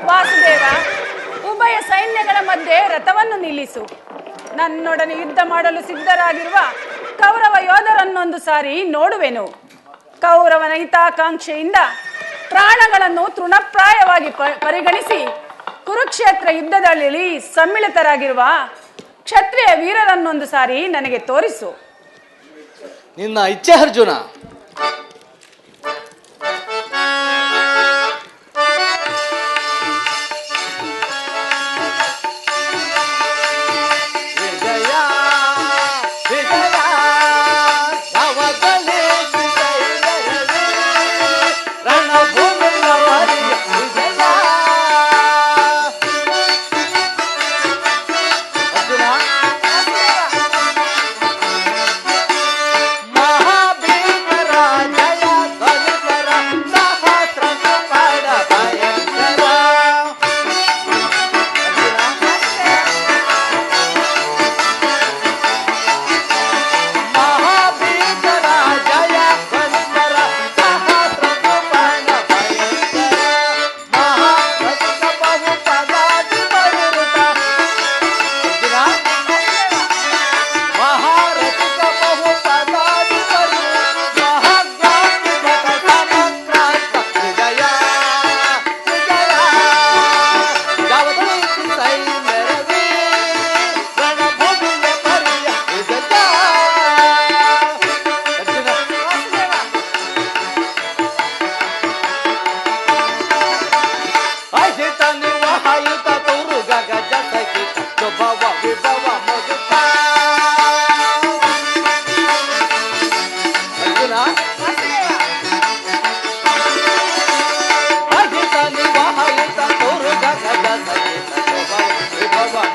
ವಾಸುದೇವ, ಉಭಯ ಸೈನ್ಯಗಳ ಮಧ್ಯೆ ರಥವನ್ನು ನಿಲ್ಲಿಸು. ನನ್ನೊಡನೆ ಯುದ್ಧ ಮಾಡಲು ಸಿದ್ಧರಾಗಿರುವ ಕೌರವ ಯೋಧರನ್ನೊಂದು ಸಾರಿ ನೋಡುವೆನು. ಕೌರವನ ಹಿತಾಕಾಂಕ್ಷೆಯಿಂದ ಪ್ರಾಣಗಳನ್ನು ತೃಣಪ್ರಾಯವಾಗಿ ಪರಿಗಣಿಸಿ ಕುರುಕ್ಷೇತ್ರ ಯುದ್ಧದಲ್ಲಿ ಸಮ್ಮಿಳಿತರಾಗಿರುವ ಕ್ಷತ್ರಿಯ ವೀರರನ್ನೊಂದು ಸಾರಿ ನನಗೆ ತೋರಿಸು. ನಿನ್ನ ಇಚ್ಛೆ ಅರ್ಜುನ.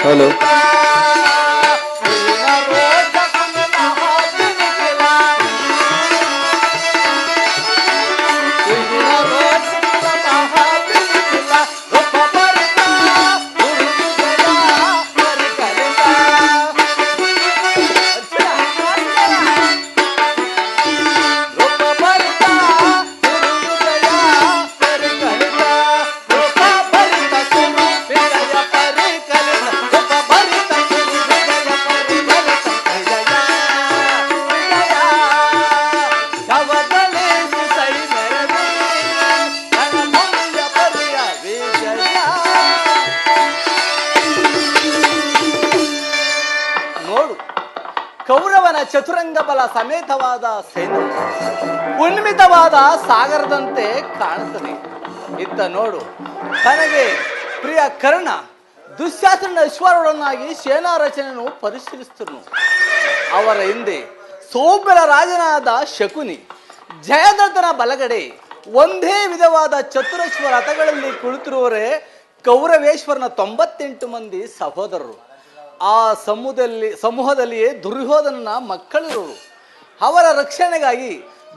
हेलो ಕೌರವನ ಚತುರಂಗ ಬಲ ಸಮೇತವಾದ ಸೈನ್ಯ ಉನ್ಮಿತವಾದ ಸಾಗರದಂತೆ ಕಾಣುತ್ತದೆ. ಇತ್ತ ನೋಡು, ತನಗೆ ಪ್ರಿಯ ಕರ್ಣ ದುಶ್ಯಾಸನ ಅಶ್ವಾರೂಢನಾಗಿ ಸೇನಾ ರಚನೆಯನ್ನು ಪರಿಶೀಲಿಸುತ್ತಿರುನು. ಅವರ ಹಿಂದೆ ಸೌಮ್ಯರ ರಾಜನಾದ ಶಕುನಿ, ಜಯದ್ರಥನ ಬಲಗಡೆ ಒಂದೇ ವಿಧವಾದ ಚತುರಶ್ವ ರಥಗಳಲ್ಲಿ ಕುಳಿತಿರುವವರೇ ಕೌರವೇಶ್ವರನ 98 ಮಂದಿ ಸಹೋದರರು. ಆ ಸಮೂಹದಲ್ಲಿಯೇ ದುರ್ಯೋಧನನ ಮಕ್ಕಳಿರುವರು. ಅವರ ರಕ್ಷಣೆಗಾಗಿ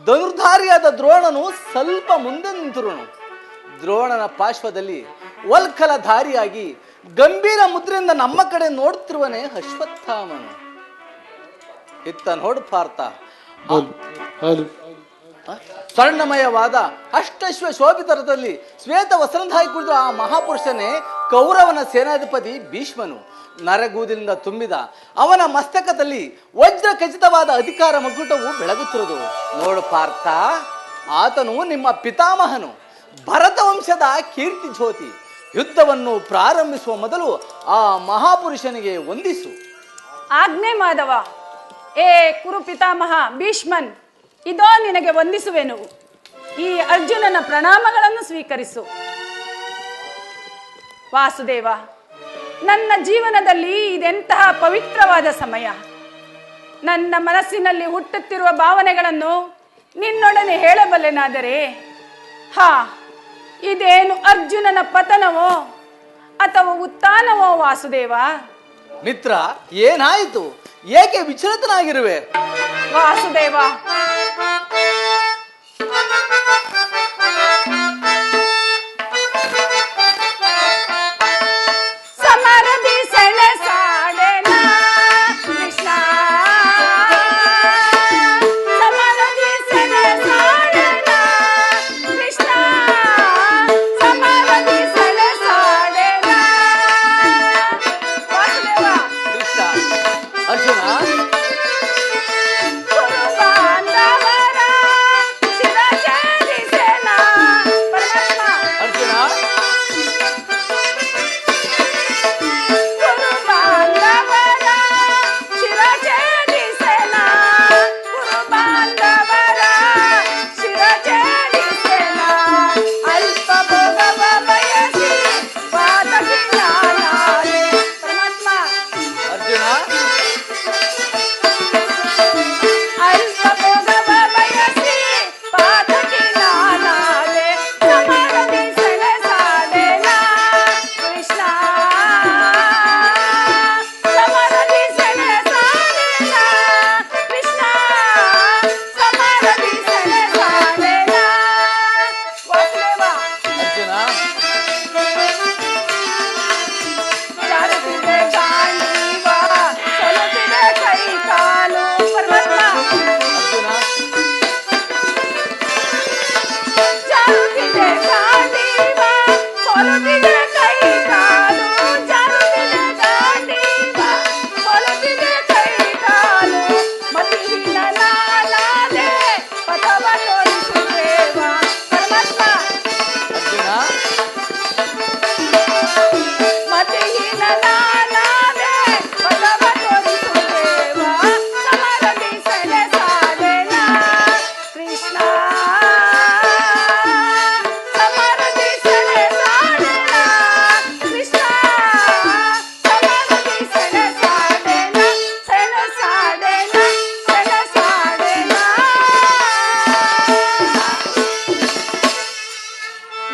ಧನುರ್ಧಾರಿಯಾದ ದ್ರೋಣನು ಸ್ವಲ್ಪ ಮುಂದೆ ನಿಂತಿರುವನು. ದ್ರೋಣನ ಪಾರ್ಶ್ವದಲ್ಲಿ ವಲ್ಕಲಧಾರಿಯಾಗಿ ಗಂಭೀರ ಮುದ್ರೆಯಿಂದ ನಮ್ಮ ಕಡೆ ನೋಡುತ್ತಿರುವನೇ ಅಶ್ವತ್ಥಾಮನು. ಇತ್ತ ನೋಡು ಪಾರ್ಥ, ಸ್ವರ್ಣಮಯವಾದ ಅಷ್ಟಶ್ವ ಶೋಭಿತ ರಥದಲ್ಲಿ ಶ್ವೇತ ವಸ್ತ್ರಧಾರಿ ಕುಳಿತ ಆ ಮಹಾಪುರುಷನೇ ಕೌರವನ ಸೇನಾಧಿಪತಿ ಭೀಷ್ಮನು. ನರಗೂದಿನಿಂದ ತುಂಬಿದ ಅವನ ಮಸ್ತಕದಲ್ಲಿ ವಜ್ರ ಖಚಿತವಾದ ಅಧಿಕಾರ ಮಗುಟವು ಬೆಳಗುತ್ತಿರುವುದು. ನೋಡು ಪಾರ್ಥ, ಆತನು ನಿಮ್ಮ ಪಿತಾಮಹನು, ಭರತ ವಂಶದ ಕೀರ್ತಿ ಜ್ಯೋತಿ. ಯುದ್ಧವನ್ನು ಪ್ರಾರಂಭಿಸುವ ಮೊದಲು ಆ ಮಹಾಪುರುಷನಿಗೆ ವಂದಿಸು. ಆಜ್ಞೆ ಮಾಧವ. ಏ ಕುರು ಪಿತಾಮಹ ಭೀಷ್ಮನ್, ಇದೋ ನಿನಗೆ ವಂದಿಸುವೆನು. ಈ ಅರ್ಜುನನ ಪ್ರಣಾಮಗಳನ್ನು ಸ್ವೀಕರಿಸು. ವಾಸುದೇವ, ನನ್ನ ಜೀವನದಲ್ಲಿ ಇದೆಂತಹ ಪವಿತ್ರವಾದ ಸಮಯ. ನನ್ನ ಮನಸ್ಸಿನಲ್ಲಿ ಹುಟ್ಟುತ್ತಿರುವ ಭಾವನೆಗಳನ್ನು ನಿನ್ನೊಡನೆ ಹೇಳಬಲ್ಲೆನಾದರೆ, ಇದೇನು ಅರ್ಜುನನ ಪತನವೋ ಅಥವಾ ಉತ್ಥಾನವೋ ವಾಸುದೇವ? ಮಿತ್ರ, ಏನಾಯಿತು? ಏಕೆ ವಿಚಲಿತನಾಗಿರುವೆ? ವಾಸುದೇವ,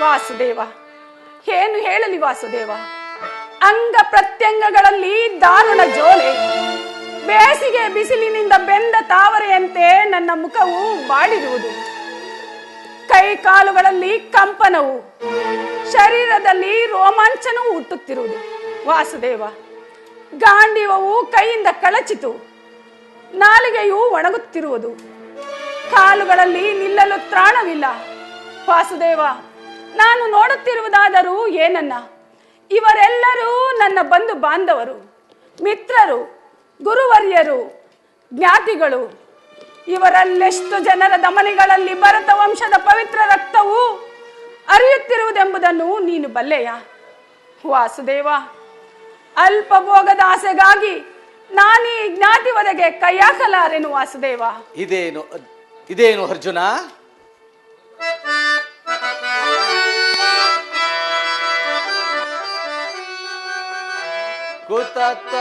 ವಾಸುದೇವ, ಏನು ಹೇಳಲಿ ವಾಸುದೇವ. ಅಂಗ ಪ್ರತ್ಯಂಗಗಳಲ್ಲಿ ದಾರುಣ ಜೋಲೆ, ಬೇಸಿಗೆ ಬಿಸಿಲಿನಿಂದ ಬೆಂದ ತಾವರೆಯಂತೆ ನನ್ನ ಮುಖವು ಬಾಡಿರುವುದು, ಕೈ ಕಾಲುಗಳಲ್ಲಿ ಕಂಪನವು, ಶರೀರದಲ್ಲಿ ರೋಮಾಂಚನವು ಹುಟ್ಟುತ್ತಿರುವುದು. ವಾಸುದೇವ, ಗಾಂಡೀವವು ಕೈಯಿಂದ ಕಳಚಿತು, ನಾಲಿಗೆಯು ಒಣಗುತ್ತಿರುವುದು, ಕಾಲುಗಳಲ್ಲಿ ನಿಲ್ಲಲು ತ್ರಾಣವಿಲ್ಲ. ವಾಸುದೇವ, ನಾನು ನೋಡುತ್ತಿರುವುದಾದರೂ ಏನನ್ನ? ಇವರೆಲ್ಲರೂ ನನ್ನ ಬಂಧು ಬಾಂಧವರು, ಮಿತ್ರರು, ಗುರುವರ್ಯರು, ಜ್ಞಾತಿಗಳು. ಇವರಲ್ಲೆಷ್ಟು ಜನರ ಧಮನಿಗಳಲ್ಲಿ ಭರತ ವಂಶದ ಪವಿತ್ರ ರಕ್ತವು ಹರಿಯುತ್ತಿರುವುದೆಂಬುದನ್ನು ನೀನು ಬಲ್ಲೆಯ? ವಾಸುದೇವ, ಅಲ್ಪ ಭೋಗದ ಆಸೆಗಾಗಿ ನಾನೀ ಜ್ಞಾತಿವರೆಗೆ ಕೈ ಹಾಕಲಾರೆನು. ವಾಸುದೇವ, ಇದೇನು ಅರ್ಜುನ? ಕುತತ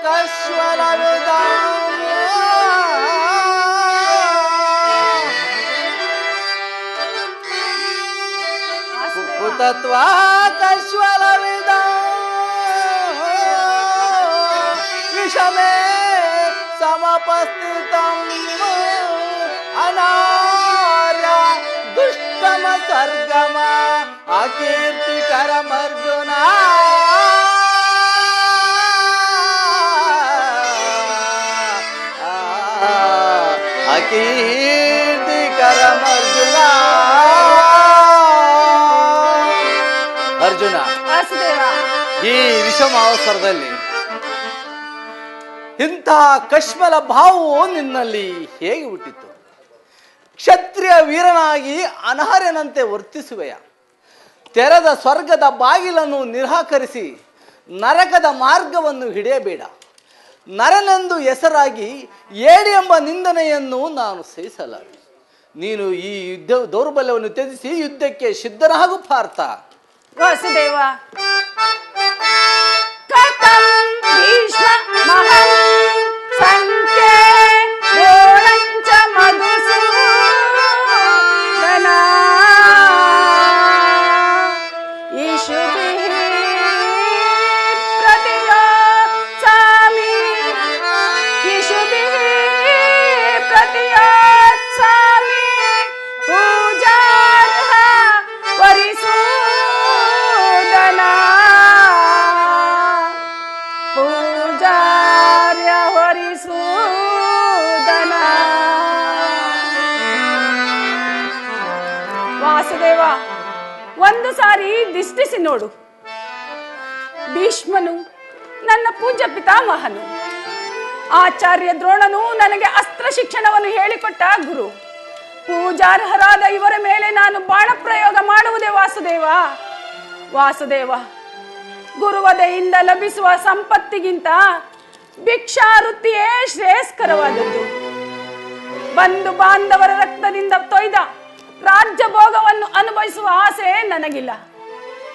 ಕಶ್ವಲವಿದ ಕುತತ್ವ ಕಶ್ವಲವಿದ ವಿಷಮೇ ಸಮಪಸ್ಥಿತಂ ಅನಾರ್ಯ ದುಷ್ಟಮ ಸರ್ಗಮ ಅಕೀರ್ತಿಕರಮರ್ಜುನ. ಅಕೀರ್ತಿಕರಮರ್ಜುನ. ಅರ್ಜುನ, ಈ ವಿಷಮ ಅವಸರದಲ್ಲಿ ಇಂತಹ ಕಶ್ಮಲ ಭಾವವು ನಿನ್ನಲ್ಲಿ ಹೇಗೆ ಹುಟ್ಟಿತು? ಕ್ಷತ್ರಿಯ ವೀರನಾಗಿ ಅನರ್ಹನಂತೆ ವರ್ತಿಸುವೆಯ? ತೆರೆದ ಸ್ವರ್ಗದ ಬಾಗಿಲನ್ನು ನಿರಾಕರಿಸಿ ನರಕದ ಮಾರ್ಗವನ್ನು ಹಿಡಿಯಬೇಡ. ನರನೆಂದು ಹೆಸರಾಗಿ ಏಡಿ ಎಂಬ ನಿಂದನೆಯನ್ನು ನಾನು ಸಹಿಸಲಾರೆ. ನೀನು ಈ ಯುದ್ಧ ದೌರ್ಬಲ್ಯವನ್ನು ತ್ಯಜಿಸಿ ಯುದ್ಧಕ್ಕೆ ಸಿದ್ಧನಾಗು ಪಾರ್ಥ. ವಾಸುದೇವ, ಕಥಂ ಭೀಷ್ಮ ಮಹಂ ಸಂಖ್ಯೆ ಗೋಳಂಚ ಮಧುಸೂದನ ಈಶುಭಿಃ ಪ್ರತಿಯೋತ್ಸಾಮಿ ಈಶುಭಿಃ ಪ್ರತಿಯೋತ್ಸಾಮಿ ಪೂಜಾರ್ಹ ವರಿಸೂದನ ಪೂಜಾರ್ಯ ವರಿಸೂದನ. ವಾಸುದೇವ, ಒಂದು ಸಾರಿ ದಿಷ್ಟಿಸಿ ನೋಡು. ಭೀಷ್ಮನು ನನ್ನ ಪೂಜ್ಯ ಪಿತಾಮಹನು, ಆಚಾರ್ಯ ದ್ರೋಣನು ನನಗೆ ಅಸ್ತ್ರ ಶಿಕ್ಷಣವನ್ನು ಹೇಳಿಕೊಟ್ಟ ಗುರು. ಪೂಜಾರ್ಹರಾದ ಇವರ ಮೇಲೆ ನಾನು ಬಾಣ ಪ್ರಯೋಗ ಮಾಡುವುದೇ ವಾಸುದೇವ? ವಾಸುದೇವ, ಗುರುವದೆಯಿಂದ ಲಭಿಸುವ ಸಂಪತ್ತಿಗಿಂತ ಭಿಕ್ಷಾವೃತ್ತಿಯೇ ಶ್ರೇಯಸ್ಕರವಾದದ್ದು. ಬಂಧು ಬಾಂಧವರ ರಕ್ತದಿಂದ ತೊಯ್ದ ರಾಜ್ಯ ಭೋಗವನ್ನು ಅನುಭವಿಸುವ ಆಸೆ ನನಗಿಲ್ಲ.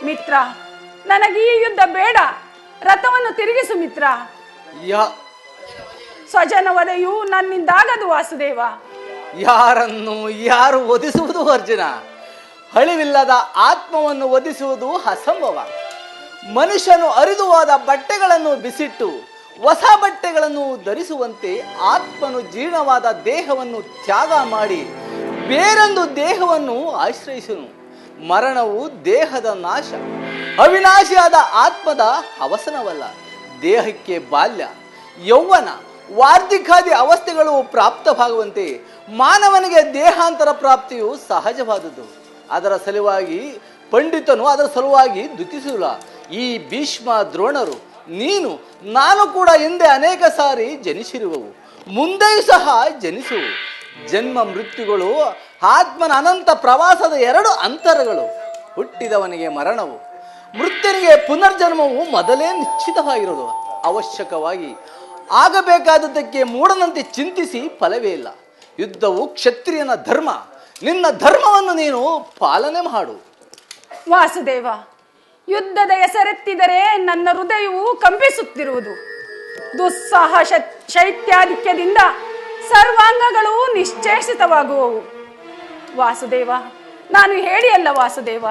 ಮಿತ್ರ, ನನಗೆ ಈ ಯುದ್ಧ ಬೇಡ. ರಥವನ್ನು ತಿರುಗಿಸು ಮಿತ್ರ. ಸ್ವಜನ ವಧೆಯು ನನ್ನಿಂದಾಗದು ವಾಸುದೇವ. ಯಾರು ವಧಿಸುವುದು ಅರ್ಜುನ? ಅಳಿವಿಲ್ಲದ ಆತ್ಮವನ್ನು ವಧಿಸುವುದು ಅಸಂಭವ. ಮನುಷ್ಯನು ಹರಿದುವಾದ ಬಟ್ಟೆಗಳನ್ನು ಬಿಸಿಟ್ಟು ಹೊಸ ಬಟ್ಟೆಗಳನ್ನು ಧರಿಸುವಂತೆ ಆತ್ಮನು ಜೀರ್ಣವಾದ ದೇಹವನ್ನು ತ್ಯಾಗ ಮಾಡಿ ಬೇರೊಂದು ದೇಹವನ್ನು ಆಶ್ರಯಿಸುನು. ಮರಣವು ದೇಹದ ನಾಶ, ಅವಿನಾಶಿಯಾದ ಆತ್ಮದ ಅವಸನವಲ್ಲ. ದೇಹಕ್ಕೆ ಬಾಲ್ಯ, ಯೌವನ, ವಾರ್ಧಿಕಾದಿ ಅವಸ್ಥೆಗಳು ಪ್ರಾಪ್ತವಾಗುವಂತೆ ಮಾನವನಿಗೆ ದೇಹಾಂತರ ಪ್ರಾಪ್ತಿಯು ಸಹಜವಾದುದು. ಅದರ ಸಲುವಾಗಿ ಪಂಡಿತನು ಅದರ ಸಲುವಾಗಿ ದುಃಖಿಸಲ್ಲ. ಈ ಭೀಷ್ಮ ದ್ರೋಣರು, ನೀನು, ನಾನು ಕೂಡ ಹಿಂದೆ ಅನೇಕ ಸಾರಿ ಜನಿಸಿರುವವು, ಮುಂದೆಯೂ ಸಹ ಜನಿಸುವು. ಜನ್ಮ ಮೃತ್ಯುಗಳು ಆತ್ಮನ ಅನಂತ ಪ್ರವಾಸದ ಎರಡು ಅಂತರಗಳು. ಹುಟ್ಟಿದವನಿಗೆ ಮರಣವು, ಮೃತ್ಯನಿಗೆ ಪುನರ್ಜನ್ಮವು ಮೊದಲೇ ನಿಶ್ಚಿತವಾಗಿರೋದು. ಅವಶ್ಯಕವಾಗಿ ಆಗಬೇಕಾದದ್ದಕ್ಕೆ ಮೂಢನಂತೆ ಚಿಂತಿಸಿ ಫಲವೇ ಇಲ್ಲ. ಯುದ್ಧವು ಕ್ಷತ್ರಿಯನ ಧರ್ಮ. ನಿನ್ನ ಧರ್ಮವನ್ನು ನೀನು ಪಾಲನೆ ಮಾಡು. ವಾಸುದೇವ, ಯುದ್ಧದ ಹೆಸರೆತ್ತಿದರೆ ನನ್ನ ಹೃದಯವು ಕಂಪಿಸುತ್ತಿರುವುದು. ದುಸ್ಸಾಹ ಶೈತ್ಯಾಧಿಕ್ಯದಿಂದ ಸರ್ವಾಂಗಗಳು ನಿಶ್ಚೇಷಿತವಾಗುವವು. ವಾಸುದೇವ, ನಾನು ಹೇಳಿಯಲ್ಲ ವಾಸುದೇವ.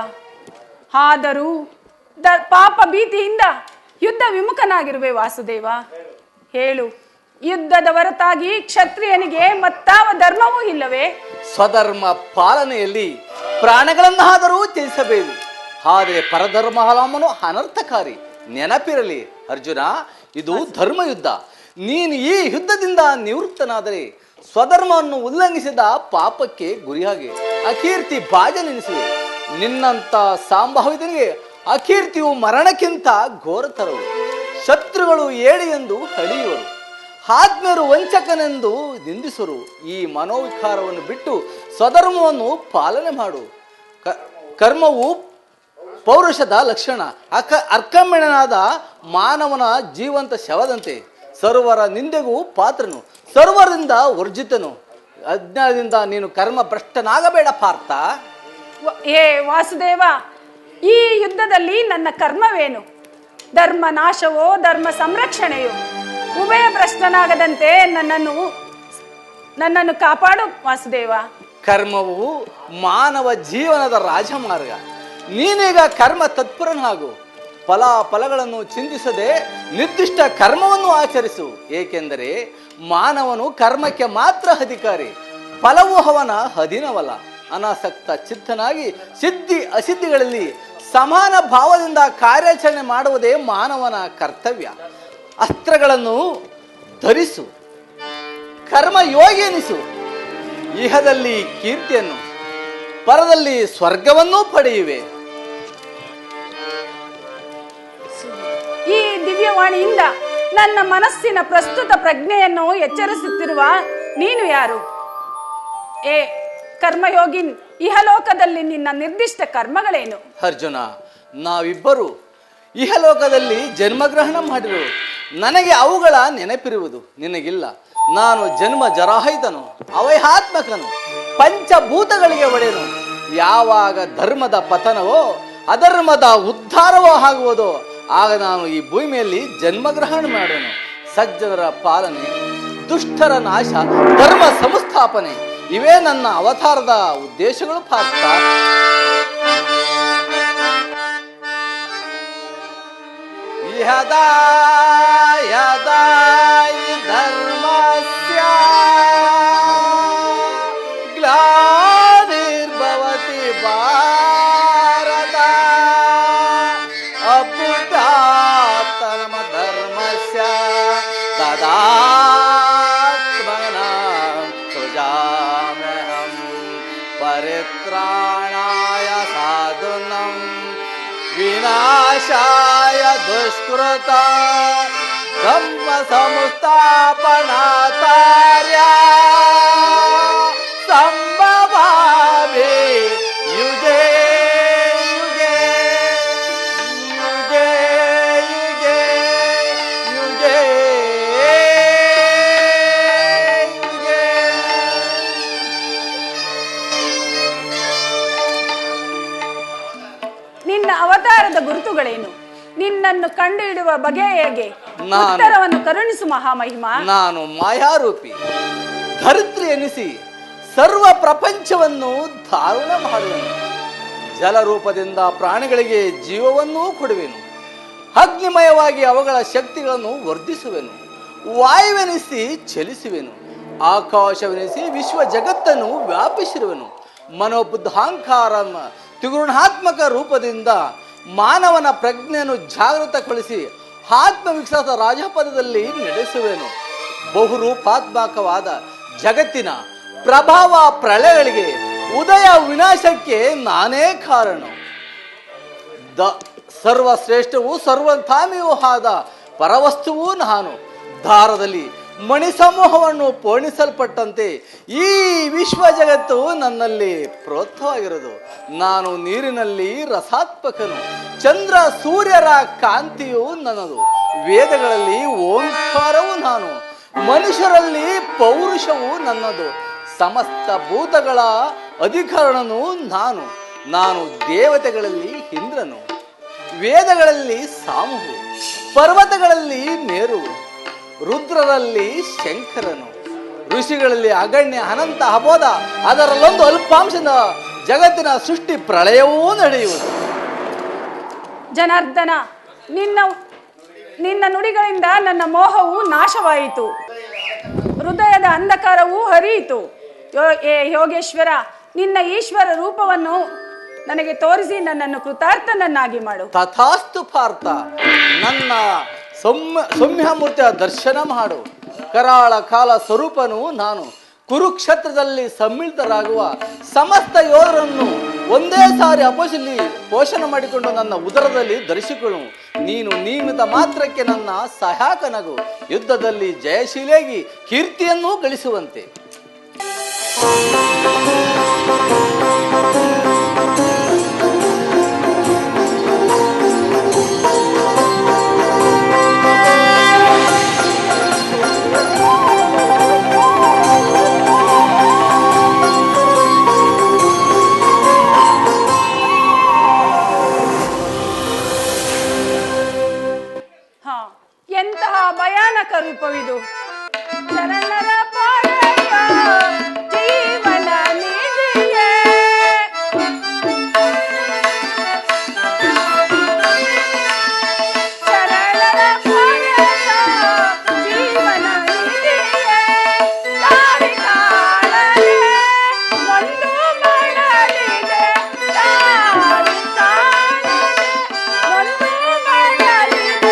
ಆದರೂ ಪಾಪ ಭೀತಿಯಿಂದ ಯುದ್ಧ ವಿಮುಖನಾಗಿರುವೆ ವಾಸುದೇವ. ಹೇಳು, ಯುದ್ಧದ ಹೊರತಾಗಿ ಕ್ಷತ್ರಿಯನಿಗೆ ಮತ್ತಾವ ಧರ್ಮವೂ ಇಲ್ಲವೇ? ಸ್ವಧರ್ಮ ಪಾಲನೆಯಲ್ಲಿ ಪ್ರಾಣಗಳನ್ನಾದರೂ ತ್ಯಜಿಸಬೇಕು, ಆದರೆ ಪರಧರ್ಮಾವಲಂಬನು ಅನರ್ಥಕಾರಿ. ನೆನಪಿರಲಿ ಅರ್ಜುನ, ಇದು ಧರ್ಮಯುದ್ಧ. ನೀನು ಈ ಯುದ್ಧದಿಂದ ನಿವೃತ್ತನಾದರೆ ಸ್ವಧರ್ಮವನ್ನು ಉಲ್ಲಂಘಿಸಿದ ಪಾಪಕ್ಕೆ ಗುರಿಯಾಗಿ ಅಕೀರ್ತಿ ಭಾಜನೆನಿಸುವೆ. ನಿನ್ನಂತ ಸಂಭಾವಿತನಿಗೆ ಅಕೀರ್ತಿಯು ಮರಣಕ್ಕಿಂತ ಘೋರತರವು. ಶತ್ರುಗಳು ಏಳಿ ಎಂದು ಹಳಿಯುವರು, ಆತ್ಮೀಯರು ವಂಚಕನೆಂದು ನಿಂದಿಸುವರು. ಈ ಮನೋವಿಕಾರವನ್ನು ಬಿಟ್ಟು ಸ್ವಧರ್ಮವನ್ನು ಪಾಲನೆ ಮಾಡು. ಕರ್ಮವು ಪೌರುಷದ ಲಕ್ಷಣ. ಅರ್ಕಮ್ಯನಾದ ಮಾನವನ ಜೀವಂತ ಶವದಂತೆ. ಸರ್ವರ ನಿಂದೆಗೂ ಪಾತ್ರನು, ಸರ್ವರಿಂದ ವರ್ಜಿತನು. ಅಜ್ಞಾನದಿಂದ ನೀನು ಕರ್ಮ ಭ್ರಷ್ಟನಾಗಬೇಡ ಪಾರ್ಥ. ಏ ವಾಸುದೇವ, ಈ ಯುದ್ಧದಲ್ಲಿ ನನ್ನ ಕರ್ಮವೇನು? ಧರ್ಮ ನಾಶವೋ ಧರ್ಮ ಸಂರಕ್ಷಣೆಯೋ? ಉಭಯ ಭ್ರಷ್ಟನಾಗದಂತೆ ನನ್ನನ್ನು ಕಾಪಾಡು ವಾಸುದೇವ. ಕರ್ಮವು ಮಾನವ ಜೀವನದ ರಾಜಮಾರ್ಗ. ನೀನೀಗ ಕರ್ಮ ತತ್ಪರನಾಗು. ಫಲಗಳನ್ನು ಚಿಂತಿಸದೆ ನಿರ್ದಿಷ್ಟ ಕರ್ಮವನ್ನು ಆಚರಿಸು. ಏಕೆಂದರೆ ಮಾನವನು ಕರ್ಮಕ್ಕೆ ಮಾತ್ರ ಅಧಿಕಾರಿ, ಫಲವು ಅವನ ಅಧೀನವಲ್ಲ. ಅನಾಸಕ್ತ ಚಿತ್ತನಾಗಿ ಸಿದ್ಧಿ ಅಸಿದ್ಧಿಗಳಲ್ಲಿ ಸಮಾನ ಭಾವದಿಂದ ಕಾರ್ಯಾಚರಣೆ ಮಾಡುವುದೇ ಮಾನವನ ಕರ್ತವ್ಯ. ಅಸ್ತ್ರಗಳನ್ನು ಧರಿಸು, ಕರ್ಮಯೋಗಿ ಎನಿಸು. ಇಹದಲ್ಲಿ ಕೀರ್ತಿಯನ್ನು, ಪರದಲ್ಲಿ ಸ್ವರ್ಗವನ್ನೂ ಪಡೆಯುವೆ. ಈ ದಿವ್ಯವಾಣಿಯಿಂದ ನನ್ನ ಮನಸ್ಸಿನ ಪ್ರಸ್ತುತ ಪ್ರಜ್ಞೆಯನ್ನು ಎಚ್ಚರಿಸುತ್ತಿರುವ ನೀನು ಯಾರು? ಏ ಕರ್ಮಯೋಗಿನ್, ಇಹಲೋಕದಲ್ಲಿ ನಿನ್ನ ನಿರ್ದಿಷ್ಟ ಕರ್ಮಗಳೇನು? ಅರ್ಜುನ, ನಾವಿಬ್ಬರು ಇಹಲೋಕದಲ್ಲಿ ಜನ್ಮಗ್ರಹಣ ಮಾಡಿರು. ನನಗೆ ಅವುಗಳ ನೆನಪಿರುವುದು, ನಿನಗಿಲ್ಲ. ನಾನು ಜನ್ಮ ಜರಾಹಿತನು, ಅವೈಹಾತ್ಮಕನು, ಪಂಚಭೂತಗಳಿಗೆ ಒಡೆಯನು. ಯಾವಾಗ ಧರ್ಮದ ಪತನವೋ ಅಧರ್ಮದ ಉದ್ಧಾರವೋ ಆಗುವುದೋ ಆಗ ನಾನು ಈ ಭೂಮಿಯಲ್ಲಿ ಜನ್ಮಗ್ರಹಣ ಮಾಡೋನು. ಸಜ್ಜನರ ಪಾಲನೆ, ದುಷ್ಟರ ನಾಶ, ಧರ್ಮ ಸಂಸ್ಥಾಪನೆ ಇವೇ ನನ್ನ ಅವತಾರದ ಉದ್ದೇಶಗಳು ಪಾರ್ಥ. ಯದಾ ಯದಾ ಧರ್ಮಸ್ಯ ಗ್ಲಾನಿರ್ಭವತಿ ಭಾರತ ಅಭ್ಯುತ್ಥಾನಮ ಧರ್ಮಸ್ಯ ತದಾತ್ಮನಾಂ ಸೃಜಾಮ್ಯಹಂ ಪರಿತ್ರಾಣಾಯ ಸಾಧುನಂ ವಿನಾಶಾಯ ದುಷ್ಕೃತ ಧರ್ಮ ಸಂಸ್ಥಾಪನಾಚಾರ್ಯ ಸಂಭವಾಮಿ ಯುಗೇ ಯುಗೇ ಯುಗೇ ಯುಗೇ ಯುಗೇ ಯುಗೇ. ನಿನ್ನ ಅವತಾರದ ಗುರುತುಗಳೇನು? ನಿನ್ನನ್ನು ಕಂಡುಹಿಡುವ ಬಗೆ ಹೇಗೆ? ನಾನು- ಉತ್ತರವನ್ನು ಕರುಣಿಸು ಮಹಾಮಹಿಮ. ನಾನು ಮಾಯಾರೂಪಿ, ಧರಿತ್ರಿ ಎನಿಸಿ ಸರ್ವ ಪ್ರಪಂಚವನ್ನು ಧಾರಣ ಮಾಡುವೆನು. ಜಲರೂಪದಿಂದ ಪ್ರಾಣಿಗಳಿಗೆ ಜೀವವನ್ನೂ ಕೊಡುವೆನು. ಅಗ್ನಿಮಯವಾಗಿ ಅವುಗಳ ಶಕ್ತಿಗಳನ್ನು ವರ್ಧಿಸುವೆನು. ವಾಯುವೆನಿಸಿ ಚಲಿಸುವೆನು. ಆಕಾಶವೆನಿಸಿ ವಿಶ್ವ ಜಗತ್ತನ್ನು ವ್ಯಾಪಿಸಿರುವೆನು. ಮನೋಬುದ್ಧಾಂಕಾರ ತ್ರಿಗುಣಾತ್ಮಕ ರೂಪದಿಂದ ಮಾನವನ ಪ್ರಜ್ಞೆಯನ್ನು ಜಾಗೃತಗೊಳಿಸಿ ಆತ್ಮವಿಶ್ವಾಸ ರಾಜಪದದಲ್ಲಿ ನಡೆಸುವೆನು. ಬಹುರೂಪಾತ್ಮಕವಾದ ಜಗತ್ತಿನ ಪ್ರಭಾವ ಪ್ರಳಯಗಳಿಗೆ, ಉದಯ ವಿನಾಶಕ್ಕೆ ನಾನೇ ಕಾರಣ. ಸರ್ವಶ್ರೇಷ್ಠವೂ ಸರ್ವಂತಾಮಿಯೂ ಆದ ಪರವಸ್ತುವೂ ನಾನು. ದಾರದಲ್ಲಿ ಮಣಿ ಸಮೂಹವನ್ನು ಪೋಣಿಸಲ್ಪಟ್ಟಂತೆ ಈ ವಿಶ್ವ ಜಗತ್ತು ನನ್ನಲ್ಲಿ ಪ್ರೋತ್ಸಾಹವಾಗಿರೋದು. ನಾನು ನೀರಿನಲ್ಲಿ ರಸಾತ್ಮಕನು, ಚಂದ್ರ ಸೂರ್ಯರ ಕಾಂತಿಯು ನನ್ನದು. ವೇದಗಳಲ್ಲಿ ಓಂಕಾರವು ನಾನು, ಮನುಷ್ಯರಲ್ಲಿ ಪೌರುಷವು ನನ್ನದು. ಸಮಸ್ತ ಭೂತಗಳ ಅಧಿಕಾರನು ನಾನು. ನಾನು ದೇವತೆಗಳಲ್ಲಿ ಇಂದ್ರನು, ವೇದಗಳಲ್ಲಿ ಸಾಮುವು, ಪರ್ವತಗಳಲ್ಲಿ ಮೇರುವು, ರುದ್ರರಲ್ಲಿ ಶಂಕರನು, ಋಷಿಗಳಲ್ಲಿ ಅಗಣ್ಯ ಅನಂತ ಅಬೋಧ, ಅದರಲ್ಲೊಂದು ಅಲ್ಪಾಂಶದ ಜಗತ್ತಿನ ಸೃಷ್ಟಿ ಪ್ರಳಯವೂ ನಡೆಯುವುದು. ಜನಾರ್ದನ, ನಿನ್ನ ನುಡಿಗಳಿಂದ ನನ್ನ ಮೋಹವು ನಾಶವಾಯಿತು, ಹೃದಯದ ಅಂಧಕಾರವೂ ಹರಿಯಿತು. ಯೋಗೇಶ್ವರ, ನಿನ್ನ ಈಶ್ವರ ರೂಪವನ್ನು ನನಗೆ ತೋರಿಸಿ ನನ್ನನ್ನು ಕೃತಾರ್ಥನನ್ನಾಗಿ ಮಾಡು. ತಥಾಸ್ತು ಪಾರ್ಥ, ನನ್ನ ಸೌಮ್ಯಮೂರ್ತಿಯ ದರ್ಶನ ಮಾಡು. ಕರಾಳ ಕಾಲ ಸ್ವರೂಪನು ನಾನು. ಕುರುಕ್ಷೇತ್ರದಲ್ಲಿ ಸಮ್ಮಿಳಿತರಾಗುವ ಸಮಸ್ತ ಯೋಧರನ್ನು ಒಂದೇ ಸಾರಿ ಅಪೋಷಲಿ ಪೋಷಣೆ ಮಾಡಿಕೊಂಡು ನನ್ನ ಉದರದಲ್ಲಿ ಧರಿಸಿಕೊಳ್ಳು. ನೀನು ನಿಯಮಿತ ಮಾತ್ರಕ್ಕೆ ನನ್ನ ಸಹಾಯಕನಗು. ಯುದ್ಧದಲ್ಲಿ ಜಯಶೀಲಿಯಾಗಿ ಕೀರ್ತಿಯನ್ನೂ ಗಳಿಸುವಂತೆ. ಎಂತಹ ಭಯಾನಕ ರೂಪವಿದು. ಶರಣರ ಪಾಳೆಯ ಜೀವನ ನಿಧಿಯೇ, ಶರಣರ ಪಾಳೆಯ ಜೀವನ ನಿಧಿಯೇ, ದಾರಿ ಕಾಣದೆ ಒಂದು ಮಾಡಲಿದೆ, ದಾರಿ ಕಾಣದೆ ಒಂದು ಮಾಡಲಿದೆ.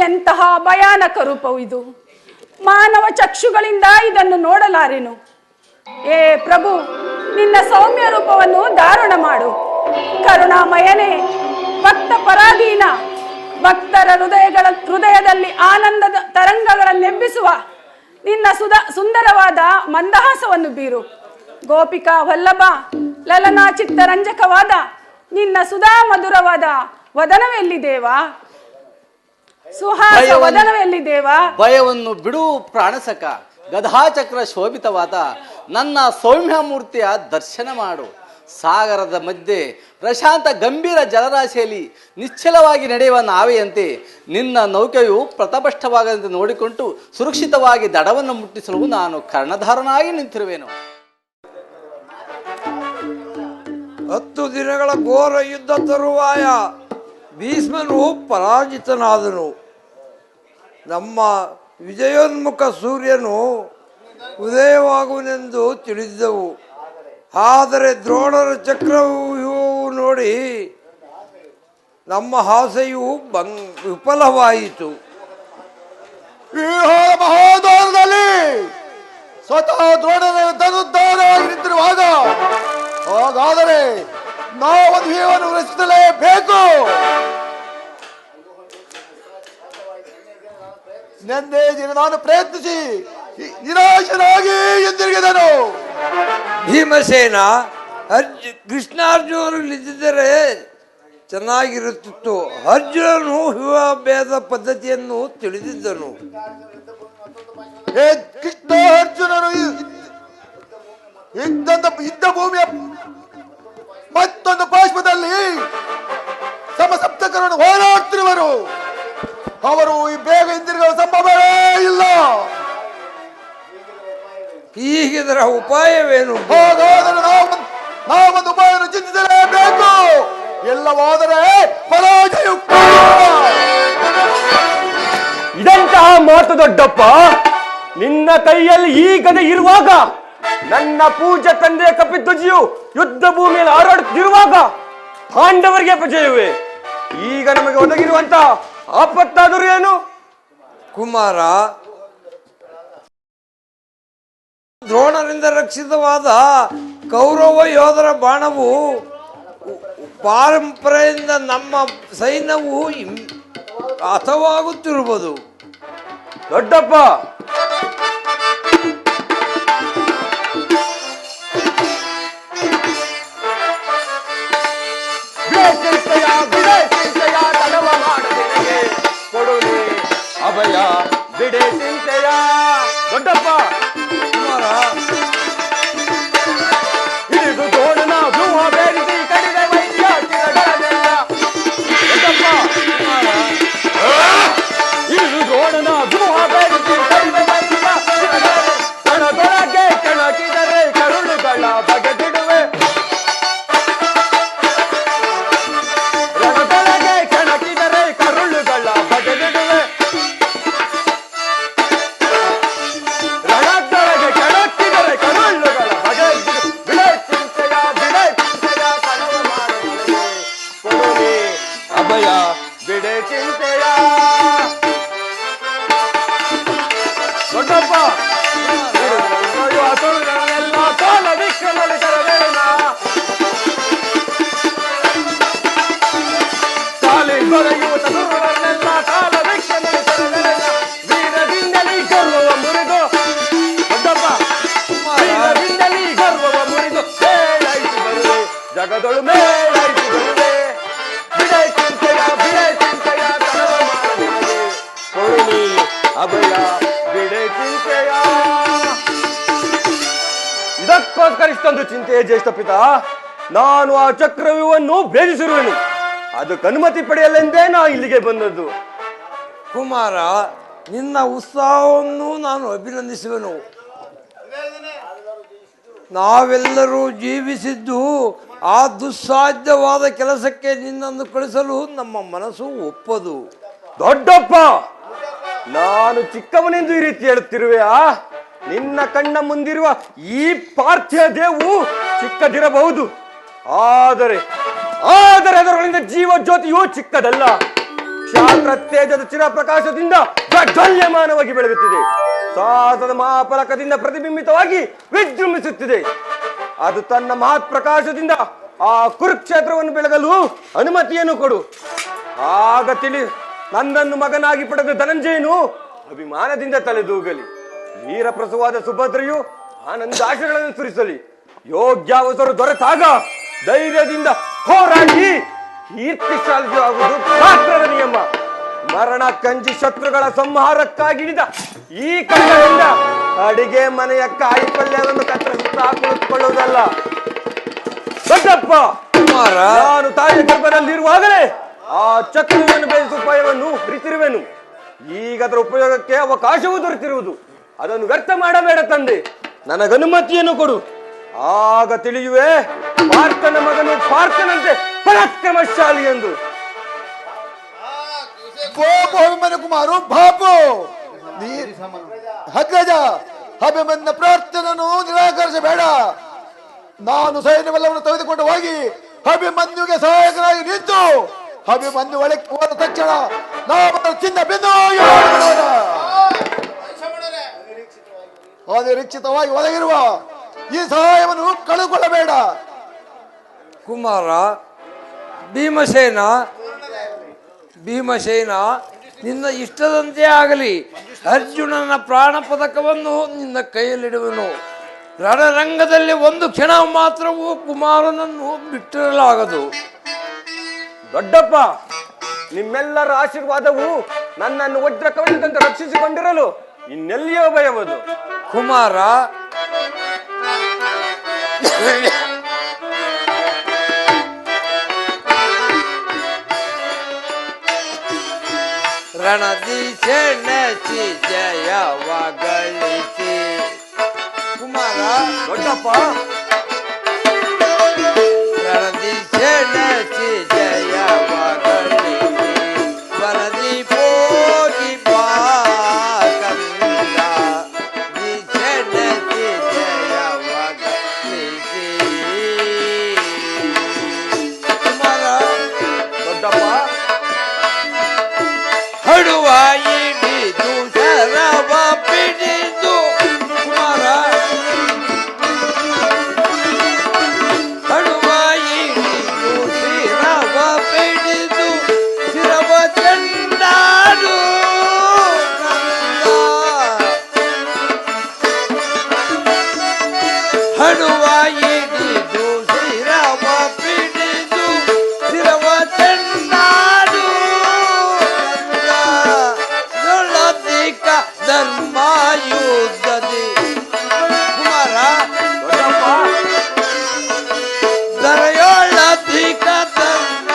ಎಂತಹ ಭಯಾನಕ ರೂಪವು ಇದು. ಮಾನವ ಚಕ್ಷುಗಳಿಂದ ಇದನ್ನು ನೋಡಲಾರೆನು. ಏ ಪ್ರಭು, ನಿನ್ನ ಸೌಮ್ಯ ರೂಪವನ್ನು ಧಾರಣ ಮಾಡು. ಕರುಣಾಮಯನೇ, ಭಕ್ತ ಪರಾಧೀನ, ಭಕ್ತರ ಹೃದಯದಲ್ಲಿ ಆನಂದದ ತರಂಗಗಳನ್ನೆಬ್ಬಿಸುವ ನಿನ್ನ ಸುಂದರವಾದ ಮಂದಹಾಸವನ್ನು ಬೀರು. ಗೋಪಿಕಾ ವಲ್ಲಭ, ಲಲನಾ ಚಿತ್ತರಂಜಕವಾದ ನಿನ್ನ ಸುಧಾ ಮಧುರವಾದ ವದನವೆಲ್ಲಿದೇವಾ? ಸುಹಾಸ ವದನವೆಲ್ಲಿದೇವಾ? ಭಯವನ್ನು ಬಿಡು ಪ್ರಾಣಸಕ. ಗದಾಚಕ್ರ ಶೋಭಿತವಾದ ನನ್ನ ಸೌಮ್ಯ ಮೂರ್ತಿಯ ದರ್ಶನ ಮಾಡು. ಸಾಗರದ ಮಧ್ಯೆ ಪ್ರಶಾಂತ ಗಂಭೀರ ಜಲರಾಶಿಯಲ್ಲಿ ನಿಶ್ಚಲವಾಗಿ ನಡೆಯುವ ನಾವೆಯಂತೆ ನಿನ್ನ ನೌಕೆಯು ಪ್ರತಪಷ್ಟವಾಗದಂತೆ ನೋಡಿಕೊಂಡು ಸುರಕ್ಷಿತವಾಗಿ ದಡವನ್ನು ಮುಟ್ಟಿಸಲು ನಾನು ಕರ್ಣಧಾರನಾಗಿ ನಿಂತಿರುವೆನು. 10 ದಿನಗಳ ಘೋರ ಯುದ್ಧ ತರುವಾಯ ಭೀಷ್ಮನು ಪರಾಜಿತನಾದನು. ನಮ್ಮ ವಿಜಯೋನ್ಮುಖ ಸೂರ್ಯನು ಉದಯವಾಗುವನೆಂದು ತಿಳಿದಿದ್ದೆವು. ಆದರೆ ದ್ರೋಣರ ಚಕ್ರವ್ಯೂಹವು ನೋಡಿ ನಮ್ಮ ಆಸೆಯು ವಿಫಲವಾಯಿತು. ಮಹೋದರದಲ್ಲಿ ಸ್ವತಃ ದ್ರೋಣರನ್ನು ತನುದ್ಧಾರವಾಗಿ ನಿಂತಿರುವಾಗ ಹಾಗಾದರೆ ನಾವು ಮದುವೆಯನ್ನು ರಚಿಸಲೇಬೇಕು. ನಿನ್ನೆ ದಿನ ನಾನು ಪ್ರಯತ್ನಿಸಿ ನಿರಾಶನಾಗಿ ಹಿಂದಿರುಗಿದನು. ಭೀಮಸೇನ ಕೃಷ್ಣಾರ್ಜುನರು ಇದ್ದಿದ್ದರೆ ಚೆನ್ನಾಗಿರುತ್ತಿತ್ತು. ಅರ್ಜುನನು ವಿವಾಹಭೇದ ಪದ್ಧತಿಯನ್ನು ತಿಳಿದಿದ್ದನು. ಕೃಷ್ಣ ಅರ್ಜುನರು ಯುದ್ಧ ಭೂಮಿಯ ಮತ್ತೊಂದು ಪಾರ್ಶ್ವದಲ್ಲಿ ಸಮಸಪ್ತಕರನ್ನು ಹೋರಾಡ್ತಿರುವರು. ಅವರು ಈ ಬೇಗ ಹಿಂದಿರುಗುವ ಸಂಭವವೇ ಇಲ್ಲ. ಈಗಿದರ ಉಪಾಯವೇನು? ಹಾಗಾದರೆ ನಾವೊಂದು ಉಪಾಯವನ್ನು ಚಿಂತಿಸಲೇಬೇಕು. ಎಲ್ಲವಾದರೆ ಪರಾಜಯ. ಇದಂತಹ ಮಾತು ದೊಡ್ಡಪ್ಪ. ನಿನ್ನ ಕೈಯಲ್ಲಿ ಈ ಗದೆ ಇರುವಾಗ, ನನ್ನ ಪೂಜೆ ತಂದೆಯ ಕಪಿಧ್ವಜಿಯು ಯುದ್ಧ ಭೂಮಿಯಲ್ಲಿ ಹಾರಾಡುತ್ತಿರುವಾಗ ಪಾಂಡವರಿಗೆ ಅಪಜಯವೇ? ಈಗ ನಮಗೆ ಒದಗಿರುವಂತಹ ಆಪತ್ತಾದರೂ ಏನು? ಕುಮಾರ, ದ್ರೋಣರಿಂದ ರಕ್ಷಿತವಾದ ಕೌರವ ಯೋಧರ ಬಾಣವು ಪರಂಪರೆಯಿಂದ ನಮ್ಮ ಸೈನ್ಯವು ಹತವಾಗುತ್ತಿರುವುದು. ದೊಡ್ಡಪ್ಪ, ಅಭಯ ಬಿಡೆ ಚಿಂತೆಯ. ದೊಡ್ಡಪ್ಪ, ಕುಮಾರ, ಹಿಡಿದು ತೋಡನ ವ್ಯೂಹ ಬೇರಿಸಿ ಕಡಿದೆ ವೈದ್ಯ ಕಿರಡನೆಲ್ಲ. ದೊಡ್ಡಪ್ಪ, ಹಿಡಿದು ತೋಡನ ವ್ಯೂಹ ಬೇರಿಸಿ ಕಡಿದೆ ವೈದ್ಯ ಕಿರಡನೆ. ಕಣದೊಳಗೆ ಕೆಣಕಿದರೆ ಕರುಳುಗಳ ಬಗೆದಿಡುವೆ. ರಣದೊಳಗೆ ಕೆಣಕಿದರೆ ಕರುಳುಗಳ ಬಗೆದಿಡುವೆ. ರಣದೊಳಗೆ ಕೆಣಕಿದರೆ ಕರುಳುಗಳ ಬಗೆದಿಡು. ಬಿಡೆ ಚಿಂತೆಯ ಕಳವ ಮಾಡುವೆ. ಕೊಡುವೆ ಅಭಯ ಬಿಡೆ ಚಿಂತೆಯ. ದೊಡ್ಡಪ್ಪ, ಎಲ್ಲ ತೋಲ ವಿಕ್ರಮಲ್ಲಿ ಕರವೇಣ. ತಾಲಿ ದೊರೆಯುವ ಚತುರರನ್ನೆಲ್ಲ ಕಾಲ ವಿಕ್ರಮಲ್ಲಿ ಕರವೇಣ. ವೀರದಿಂದಲೇ ಗರ್ವವ ಮುರಿದು. ದೊಡ್ಡಪ್ಪ, ವೀರದಿಂದಲೇ ಗರ್ವವ ಮುರಿದು ಮೇಳೈಸಿ ಬರುವೆ. ಜಗದೊಳು ಮೇಳೈಸಿ ಬರುವೆ. ಬಿಡೆ ಚಿಂತೆಯ ಕಳವ ಮಾಡುವೆ. ಕೊಡುನಿ ಅಭಯ ಬಿಡೆ ಚಿಂತೆಯ. ಇದಕ್ಕೋಸ್ಕರ ಇಷ್ಟೊಂದು ಚಿಂತೆಯ ಜ್ಯೇಷ್ಠ ಪಿತ. ನಾನು ಆ ಚಕ್ರವ್ಯೂಹವನ್ನು ಭೇದಿಸಿರುವೆನು. ಅದಕ್ಕೆ ಅನುಮತಿ ಪಡೆಯಲೆಂದೇ ನಾ ಇಲ್ಲಿಗೆ ಬಂದದ್ದು. ಕುಮಾರ, ನಿನ್ನ ಉತ್ಸಾಹವನ್ನು ನಾನು ಅಭಿನಂದಿಸುವೆನು. ನಾವೆಲ್ಲರೂ ಜೀವಿಸಿದ್ದು ಆ ದುಸ್ಸಾಧ್ಯವಾದ ಕೆಲಸಕ್ಕೆ ನಿನ್ನನ್ನು ಕಳಿಸಲು ನಮ್ಮ ಮನಸ್ಸು ಒಪ್ಪದು. ದೊಡ್ಡಪ್ಪ, ನಾನು ಚಿಕ್ಕವನೆಂದು ಈ ರೀತಿ ಹೇಳುತ್ತಿರುವೆಯಾ? ನಿನ್ನ ಕಣ್ಣ ಮುಂದಿರುವ ಈ ಪಾರ್ಥಿವ ದೇವು ಚಿಕ್ಕದಿರಬಹುದು, ಆದರೆ ಅದರೊಳಗಿಂದ ಜೀವ ಜ್ಯೋತಿಯು ಚಿಕ್ಕದಲ್ಲ. ಕ್ಷಾತ್ರ ತೇಜದ ಚಿರಪ್ರಕಾಶದಿಂದ ಪ್ರಜ್ವಲ್ಯಮಾನವಾಗಿ ಬೆಳಗುತ್ತಿದೆ. ಸಾಹಸದ ಮಹಾಫಲಕದಿಂದ ಪ್ರತಿಬಿಂಬಿತವಾಗಿ ವಿಜೃಂಭಿಸುತ್ತಿದೆ. ಅದು ತನ್ನ ಮಹತ್ ಪ್ರಕಾಶದಿಂದ ಆ ಕುರುಕ್ಷೇತ್ರವನ್ನು ಬೆಳಗಲು ಅನುಮತಿಯನ್ನು ಕೊಡು. ಆಗ ನನ್ನನ್ನು ಮಗನಾಗಿ ಪಡೆದ ಧನಂಜಯನು ಅಭಿಮಾನದಿಂದ ತಲೆದೂಗಲಿ. ವೀರಪ್ರಸವಾದ ಸುಭದ್ರೆಯು ಆನಂದಾಶಗಳನ್ನು ಸುರಿಸಲಿ. ಯೋಗ್ಯಾವಸರು ದೊರೆತಾಗ ಧೈರ್ಯದಿಂದ ಹೋರಾಡಿ ಕೀರ್ತಿಶಾಲಿಯಾಗುವುದು ಶಾಸ್ತ್ರದ ನಿಯಮ. ಮರಣ ಕಂಜಿ ಶತ್ರುಗಳ ಸಂಹಾರಕ್ಕಾಗಿಡಿದ ಈ ಕಣ್ಣದಿಂದ ಅಡಿಗೆ ಮನೆಯ ಕಾಯಿ ಪಲ್ಯವನ್ನು ಕತ್ತರಿಸುತ್ತಾ ಕುಳಿತುಕೊಳ್ಳುವುದಲ್ಲ. ದೊಡ್ಡಪ್ಪ, ನಾನು ತಾಯಿಯ ಗರ್ಭದಲ್ಲಿರುವಾಗಲೇ ಆ ಚಕ್ರವನ್ನು ಬೇಯಿಸುವ ಉಪಾಯವನ್ನು ಅರಿತಿರುವೆನು. ಈಗ ಅದರ ಉಪಯೋಗಕ್ಕೆ ಅವಕಾಶವೂ ದೊರೆತಿರುವುದು. ಅದನ್ನು ವ್ಯರ್ಥ ಮಾಡಬೇಡ ತಂದೆ. ನನಗನುಮತಿಯನ್ನು ಕೊಡು. ಆಗ ತಿಳಿಯುವೆ ಪಾರ್ಥನ ಮಗನು ಪಾರ್ಥನಂತೆ ಪರಾಕ್ರಮಶಾಲಿ ಎಂದು. ಕುಮಾರು ಬಾಪು ಅಗ್ರಜ, ಅಭಿಮನ್ಯ ಪ್ರಾರ್ಥನೆಯನ್ನು ನಿರಾಕರಿಸಬೇಡ. ನಾನು ಸೈನ್ಯವೆಲ್ಲವನ್ನು ತೆಗೆದುಕೊಂಡು ಹೋಗಿ ಅಭಿಮನ್ಯುಗೆ ಸಹಾಯಕನಾಗಿ ನಿಂತು ಅಭಿಮನ್ಯು ಒಳಗೆ ಹೋದ ತಕ್ಷಣ ನಾವು ಚಿನ್ನ ಬಿಂದು ಅನಿರೀಕ್ಷಿತವಾಗಿ ಒದಗಿರುವ ಈ ಸಹಾಯವನ್ನು ಕಳೆದುಕೊಳ್ಳಬೇಡ. ಕುಮಾರ, ಭೀಮಸೇನ ನಿನ್ನ ಇಷ್ಟದಂತೆ ಆಗಲಿ. ಅರ್ಜುನನ ಪ್ರಾಣ ಪದಕವನ್ನು ನಿನ್ನ ಕೈಯಲ್ಲಿಡುವನು. ರಣರಂಗದಲ್ಲಿ ಒಂದು ಕ್ಷಣ ಮಾತ್ರವೂ ಕುಮಾರನನ್ನು ಬಿಟ್ಟಿರಲಾಗದು. ದೊಡ್ಡಪ್ಪ, ನಿಮ್ಮೆಲ್ಲರ ಆಶೀರ್ವಾದವು ನನ್ನನ್ನು ವಜ್ರ ಕವಚದಂತೆ ರಕ್ಷಿಸಿಕೊಂಡಿರಲು ಇನ್ನೆಲ್ಲಿಯೋ ಭಯವುದು. ಕುಮಾರ, ರಣದಿ ಸೆಣಸಿ ಜಯವಾಗಳಿಸಿ. ಕುಮಾರ, ದೊಡ್ಡಪ್ಪ, ರಣದಿ ಸೆಣಸಿ ಜಯವಾಗಳಿಸಿ ವರದಿ ಹೋಗಿ ಬಾಕಂದ ದಿ ಸೆಣಸಿ ಜಯವಾಗಳಿಸಿ. ಕುಮಾರ, ದೊಡ್ಡಪ್ಪ, ಹಡುವ ಹಿಡಿದು ಶರವ ಪಿಡಿದು. ಕುಮಾರ, ಹಡುವ ಹಿಡಿದು ಶಿರವ ಪಿಡಿದು ಶಿರವ ಚೆಂಡಾಡು ಕಂದ. ಹಡುವ ಹಿಡಿದು ಶಿರವ ಪಿಡಿದು ಶಿರವ ಚೆಂಡಾಡು ದೊಡ್ಡದಿಕ ಧರ್ಮ ಯುದ್ಧದಿ. ಕುಮಾರ, ದೊಡ್ಡಪ್ಪ, ದರೆಯೊಳದಿಕ ಧರ್ಮ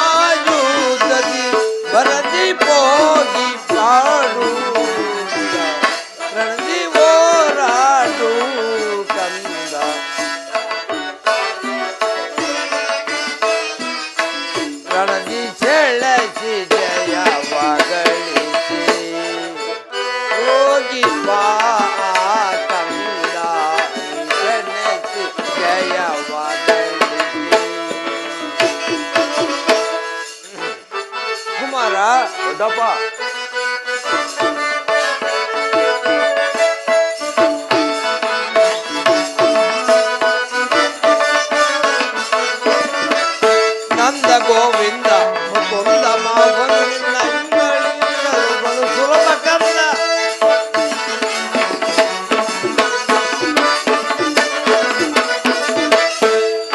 ಯುದ್ಧದಿ ಬರದಿ ಹೋಗಿ ಪಾಡು ರಣದಿ ಹೋರಾಡು ಕಂದ. ರಣದಿ ಸೆಳೆಸಿ ಜಯವಾಗಳಿಸಿ ಹೋಗಿ ಬಾ ಕಂದ ಸೆಣಸಿ ಜಯವಾಗಳಿಸಿ. ಕುಮಾರ, ದೊಡ್ಡಪ್ಪ, ನಂದ ಗೋವಿಂದ ಮುಕುಂದ ಮಾವನಿಂದ ಇಂಗಳಿಂದಲೂ ಸುಲಭ ಕಂದ.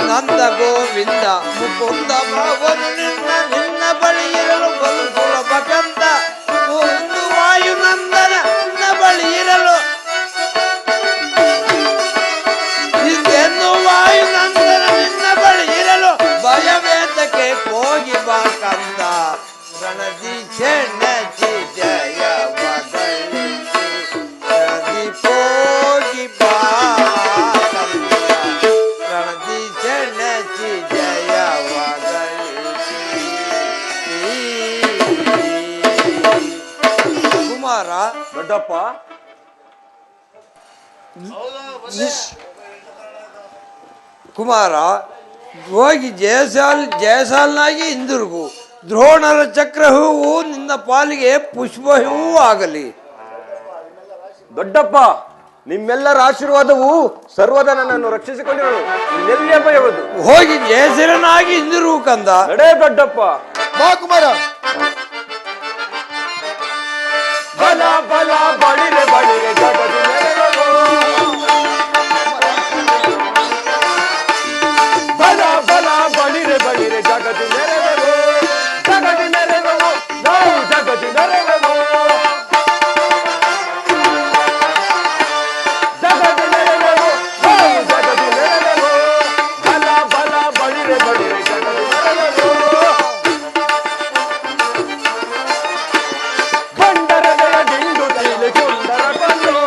ನಂದ ಗೋವಿಂದ ಮುಕುಂದ ಮಾವನಿಂದ ನಿನ್ನ ಬಳಿ ಇರಲು ಬಲು ಸುಲಭ ಕಂದ. ಒಂದು ವಾಯುನಂದನ ನಿನ್ನ ಬಳಿ ಇರಲು ಹಿಂದೆನ್ನು ವಾಯುನಂದನ ನಿನ್ನ ಬಳಿ ಇರಲು ಭಯವೇದಕ್ಕೆ ಹೋಗಿ ಬಾ ಕಂದ. ರಣದಿ ಸೆಣಸಿ ಜಯವಾಗಳಿಸಿ ರಣದಿ ಹೋಗಿ ಬಾ ಕಂದ. ರಣದಿ ಸೆಣಸಿ ಜಯವಾಗಳಿಸಿ. ಕುಮಾರ, ದೊಡ್ಡಪ್ಪ, ಕುಮಾರ, ಹೋಗಿ ಜಯಸಾಲ್ನಾಗಿ ಹಿಂದಿರುಗು. ದ್ರೋಣರ ಚಕ್ರಹೂವು ನಿನ್ನ ಪಾಲಿಗೆ ಪುಷ್ಪಹೂ ಆಗಲಿ. ದೊಡ್ಡಪ್ಪ, ನಿಮ್ಮೆಲ್ಲರ ಆಶೀರ್ವಾದವು ಸರ್ವದ ನನ್ನನ್ನು ರಕ್ಷಿಸಿಕೊಂಡಿರಲು ಇನ್ನೆಲ್ಲಿಯೇ ಭಯವುದು. ಹೋಗಿ ಜಯಸಿರನಾಗಿ ಹಿಂದಿರುಗು ಕಂದ. ನಡೆ ದೊಡ್ಡಪ್ಪ. ಬಾ ಕುಮಾರ. ಬಲ ಬಲ ಬಳಿರೆ ಬಳಿರೆ ಜಗದಿ ನೆರಳು. ಬಲ ಬಲ ಬಳಿರೆ ಬಳಿರೆ ಜಗದಿ ನೆರಳು. ಜಗದಿ ನೆರಳು, ನಾವು ಜಗದಿ ನೆರಳು. ಜಗದಿ ನೆರಳು, ನಾವು ಜಗದಿ ನೆರಳು. ಬಲ ಬಲ ಬಳಿರೆ ಬಳಿರೆ ಜಗದಿ ನೆರಳು. ಬಂಡರದೆಯ ದಿಂಡು ತೈಲೆ ಸುಂದರ ಕಲ್ಲು.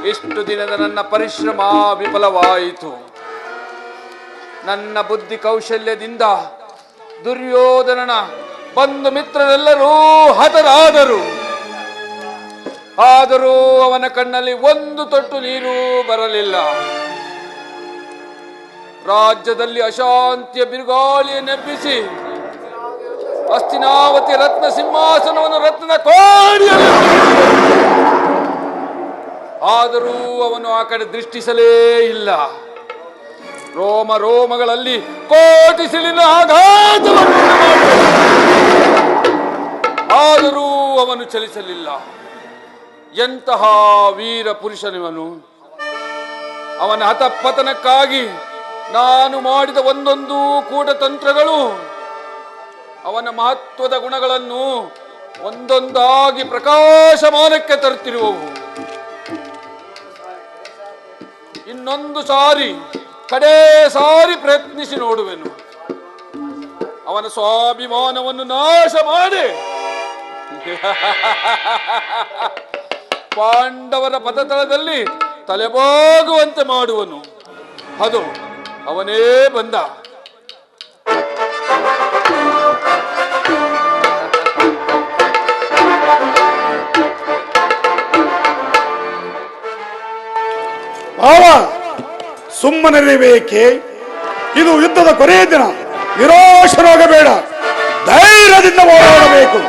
ಇಷ್ಟು ದಿನದ ನನ್ನ ಪರಿಶ್ರಮ ವಿಫಲವಾಯಿತು. ನನ್ನ ಬುದ್ಧಿ ಕೌಶಲ್ಯದಿಂದ ದುರ್ಯೋಧನನ ಬಂಧು ಮಿತ್ರರೆಲ್ಲರೂ ಹತರಾದರು. ಆದರೂ ಅವನ ಕಣ್ಣಲ್ಲಿ ಒಂದು ತೊಟ್ಟು ನೀರು ಬರಲಿಲ್ಲ. ರಾಜ್ಯದಲ್ಲಿ ಅಶಾಂತಿಯ ಬಿರುಗಾಳಿಯನ್ನೆಬ್ಬಿಸಿ ಹಸ್ತಿನಾವತಿ ರತ್ನ ಸಿಂಹಾಸನವನ್ನು ರತ್ನದ ಕೋಡಿಯಲ್ಲಿ, ಆದರೂ ಅವನು ಆ ಕಡೆ ದೃಷ್ಟಿಸಲೇ ಇಲ್ಲ. ರೋಮ ರೋಮಗಳಲ್ಲಿ ಕೋಟಿ ಸಿಲಿನ ಆಘಾತವನ್ನು ಆದರೂ ಅವನು ಚಲಿಸಲಿಲ್ಲ. ಎಂತಹ ವೀರ ಪುರುಷನಿವನು! ಅವನ ಹತಪತನಕ್ಕಾಗಿ ನಾನು ಮಾಡಿದ ಒಂದೊಂದು ಕೂಟತಂತ್ರಗಳು ಅವನ ಮಹತ್ವದ ಗುಣಗಳನ್ನು ಒಂದೊಂದಾಗಿ ಪ್ರಕಾಶಮಾನಕ್ಕೆ ತರುತ್ತಿರುವವು. ಇನ್ನೊಂದು ಸಾರಿ, ಕಡೇ ಸಾರಿ ಪ್ರಯತ್ನಿಸಿ ನೋಡುವೆನು. ಅವನ ಸ್ವಾಭಿಮಾನವನ್ನು ನಾಶ ಮಾಡಿ ಪಾಂಡವರ ಪದತಳದಲ್ಲಿ ತಲೆಬಾಗುವಂತೆ ಮಾಡುವನು. ಅದು ಅವನೇ ಬಂದ. ಭಾವ, ಸುಮ್ಮನಿರಬೇಕೆ? ಇದು ಯುದ್ಧದ ಕೊನೆಯ ದಿನ. ನಿರಾಶರಾಗಬೇಡ, ಧೈರ್ಯದಿಂದ ಹೋರಾಡಬೇಕು.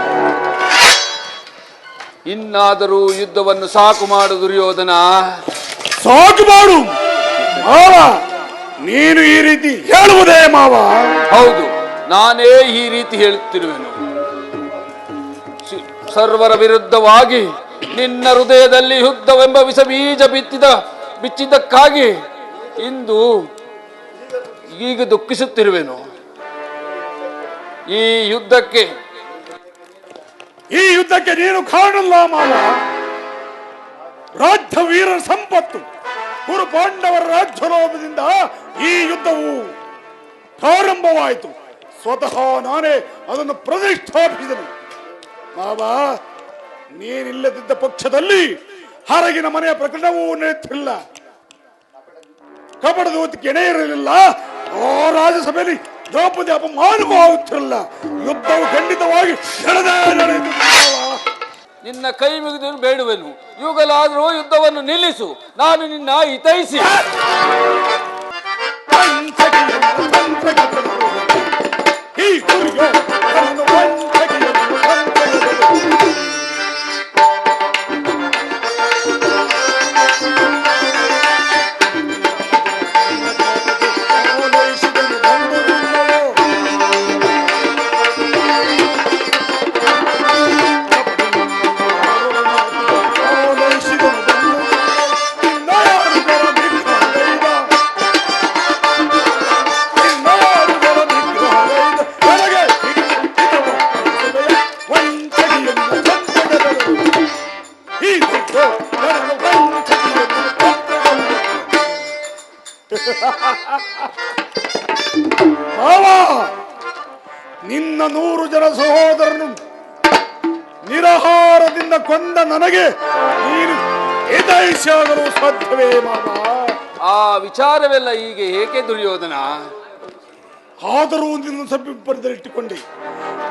ಇನ್ನಾದರೂ ಯುದ್ಧವನ್ನು ಸಾಕು ಮಾಡು ದುರ್ಯೋಧನ. ಸಾಕು ಮಾಡು ಮಾವ. ನೀನು ಈ ರೀತಿ ಹೇಳುವುದೇ ಮಾವ? ಹೌದು, ನಾನೇ ಈ ರೀತಿ ಹೇಳುತ್ತಿರುವೆನು. ಸರ್ವರ ವಿರುದ್ಧವಾಗಿ ನಿನ್ನ ಹೃದಯದಲ್ಲಿ ಯುದ್ಧವೆಂಬ ವಿಷ ಬೀಜ ಬಿಚ್ಚಿದ್ದಕ್ಕಾಗಿ ಇಂದು ಈಗ ದುಃಖಿಸುತ್ತಿರುವೆನು. ಈ ಯುದ್ಧಕ್ಕೆ ನೀನು ಕಾರಣಲ್ಲ ಮಾವ. ರಾಜ್ಯ ವೀರರ ಸಂಪತ್ತು, ಕುರು ಪಾಂಡವರ ರಾಜ್ಯಲೋಭದಿಂದ ಈ ಯುದ್ಧವು ಪ್ರಾರಂಭವಾಯಿತು. ಸ್ವತಃ ನಾನೇ ಅದನ್ನು ಪ್ರತಿಷ್ಠಾಪಿಸಿದನು. ಮಾವ, ನೀನಿಲ್ಲದಿದ್ದ ಪಕ್ಷದಲ್ಲಿ ಹೊರಗಿನ ಮನೆಯ ಪ್ರಕರಣವೂ ನಡೆಯುತ್ತಿಲ್ಲ. ಕಪಟದ ಹೊತ್ತಿಗೆ ಎಣೆ ಇರಲಿಲ್ಲ. ಆ ರಾಜ್ಯಸಭೆಯಲ್ಲಿ ದ್ರೌಪದಿ ಅಪಮಾನವೂ ಆಗುತ್ತಿರಲಿಲ್ಲ. ಯುದ್ಧವು ಖಂಡಿತವಾಗಿ ನಡೆಯುತ್ತಿಲ್ಲ. ನಿನ್ನ ಕೈ ಮುಗಿದು ಬೇಡುವೆನು. ಇವುಗಳಾದರೂ ಯುದ್ಧವನ್ನು ನಿಲ್ಲಿಸು. ನಾನು ನಿನ್ನ ಹಿತೈಸಿ. ನಿನ್ನ 100 ಜನ ಸಹೋದರನು ನಿರಾಹಾರದಿಂದ ಕೊಂದ ನನಗೆ ನೀನು ಹಿತೈಷಿಯಾಗಲು ಸಾಧ್ಯವೇ ಮಾವ? ಆ ವಿಚಾರವೆಲ್ಲ ಹೀಗೆ ಏಕೆ ದುರ್ಯೋಧನ? ಆದರೂ ನಿನ್ನ ಸಮೀಪದಲ್ಲಿಟ್ಟುಕೊಂಡೆ.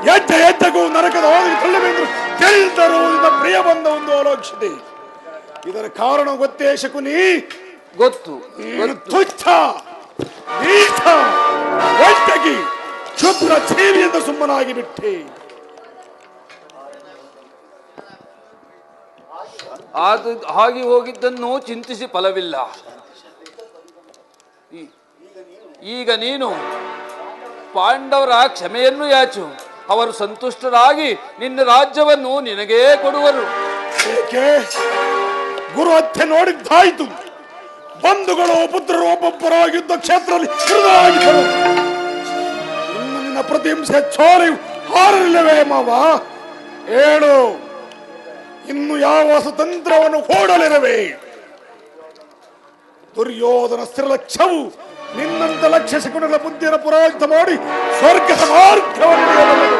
ಹೆಜ್ಜೆಗೂ ನರಕದ ಹೋಗಿ ತಳ್ಳಬೇಕೆಂದು ತಿಳಿದರೂ ನಿನ್ನ ಪ್ರಿಯ ಬಂದ ಒಂದು ಆಲೋಚಿಸಿದೆ. ಇದರ ಕಾರಣ ಗೊತ್ತೇ ಶಕುನಿ? ಗೊತ್ತು. ತುಚ್ಛ, ನೀಚ, ವಂಚಕಿ, ಕ್ಷುದ್ರ ಜೀವಿ ಎಂದು ಸುಮ್ಮನಾಗಿ ಬಿಟ್ಟೆ. ಹಾಗೆ ಹೋಗಿದ್ದನ್ನು ಚಿಂತಿಸಿ ಫಲವಿಲ್ಲ. ಈಗ ನೀನು ಪಾಂಡವರ ಕ್ಷಮೆಯನ್ನು ಯಾಚು. ಅವರು ಸಂತುಷ್ಟರಾಗಿ ನಿನ್ನ ರಾಜ್ಯವನ್ನು ನಿನಗೇ ಕೊಡುವರು. ಏಕೆ? ಗುರು ಹತ್ಯೆ ನೋಡಿದ್ದಾಯ್ತು. ಬಂಧುಗಳು ಪುತ್ರರು ಒಬ್ಬೊಬ್ಬರಾಗಿ ಯುದ್ಧ ಕ್ಷೇತ್ರದಲ್ಲಿ ಹಿರಿದಾಗಿದ್ದರು. ಇನ್ನು ನಿನ್ನ ಪ್ರತಿಹಿಂಸೆ ಚೋರಿ ಹಾರಲಿಲ್ಲವೇ ಮಾವ? ಹೇಳು, ಇನ್ನು ಯಾವ ಸ್ವತಂತ್ರವನ್ನು ಹೂಡಲಿರವೆ? ದುರ್ಯೋಧನ ಸ್ಥಿರ ಲಕ್ಷ್ಯವು ನಿನ್ನಂತ ಲಕ್ಷ ಶಕುನಗಳ ಬುದ್ಧಿಯನ್ನು ಪುರಾಜಿತ ಮಾಡಿ ಸ್ವರ್ಗದ ಮಾರ್ಗವನ್ನು ಹಿಡಿಯಬಲ್ಲದು.